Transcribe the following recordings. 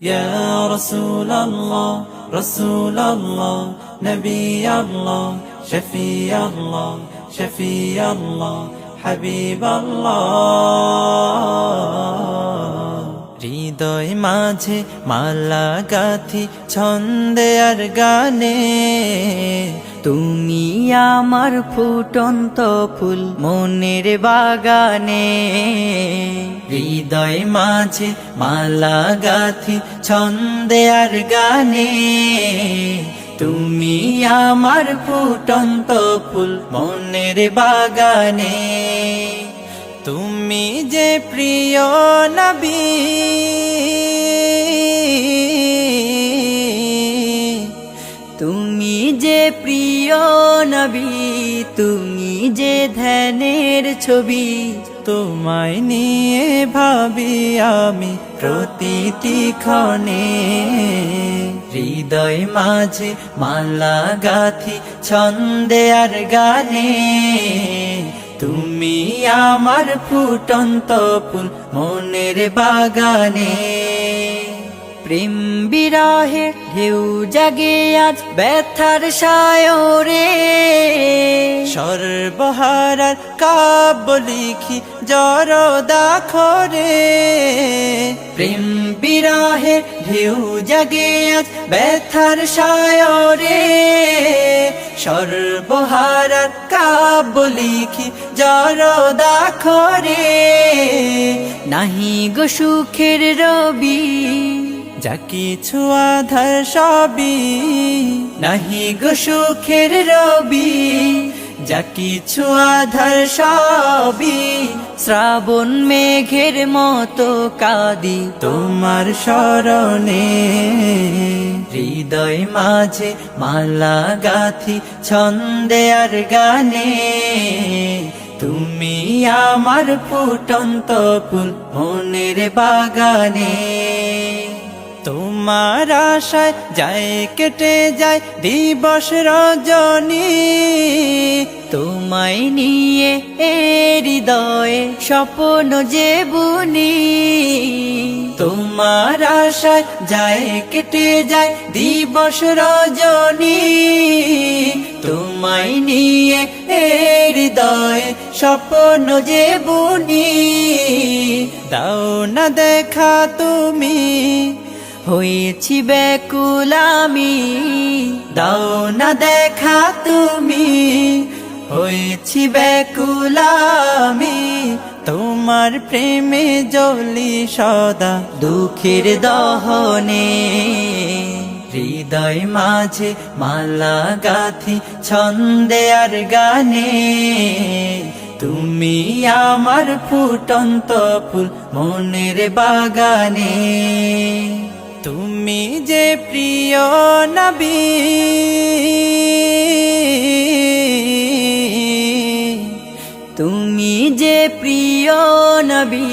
يا رسول الله رسول الله نبي الله شفيع الله شفيع الله حبيب الله হৃদয় মাঝে মালা গাথি ছন্দে আর গানে তুমি আমার ফুটন্ত ফুল মনের বাগানে। হৃদয় মাঝে মালা গাথি ছন্দে আর গানে তুমি আমার ফুটন্ত ফুল মনের বাগানে। তুমি যে প্রিয় নবী তুমি যে প্রিয় নবী, তুমি যে ধ্যানের ছবি, তোমায় নিয়ে ভাবি আমি প্রতিটি ক্ষণে। হৃদয় মাঝে মালা গাথি ছন্দে আর গানে তুমি আমার ফুটন্ত ফুল মনের বাগানে। প্রেম বিরহে ঢেউ জাগে আজ ব্যথার সায়রে, সর্বহারার কাব্য লিখি জরদাখরে। প্রেম বিরহে ঢেউ জাগে আজ ব্যথার সায়রে, সর্বহারার কাব্য লিখি জরদাখরে। নাহি গো সুখের রবি, যা কিছু আধার সবই, নাহি গো সুখের রবি, যা কিছু আধার সবই। শ্রাবণ মেঘের মতো কাঁদি তোমার শরণে। হৃদয় মাঝে মালা গাথি ছন্দে আর গানে তুমি আমার ফুটন্ত ফুল মনের বাগানে। তোমার আশায় যায় কেটে যায় দিবস রজনী, তোমায় নিয়ে এ হৃদয়ে স্বপ্ন যে বুনি। তোমার আশায় যায় কেটে যায় দিবস রজনী, তোমায় নিয়ে এ হৃদয়ে স্বপ্ন যে বুনি। দাও না দেখা তুমি, হয়েছি ব্যাকুল আমি, দাও না দেখা তুমি, হয়েছি ব্যাকুল আমি। তোমার প্রেমে জ্বলি সদা দুঃখের দহনে। হৃদয় মাঝে মালা গাথি ছন্দে আর গানে তুমি আমার ফুটন্ত ফুল মনের বাগানে। তুমি যে প্রিয় নবী, তুমি যে প্রিয় নবী,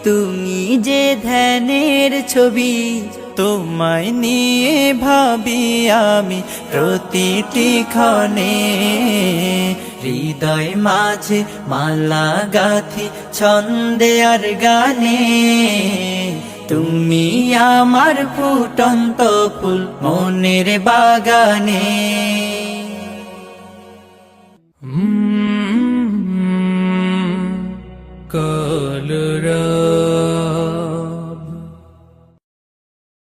তুমি যে ধ্যানের ছবি, তোমায় নিয়ে ভাবি আমি প্রতিটি ক্ষণে। হৃদয় মাঝে মালা গাথি ছন্দে আর গানে তুমি আমার ফুটন্ত ফুল মনের বাগানে।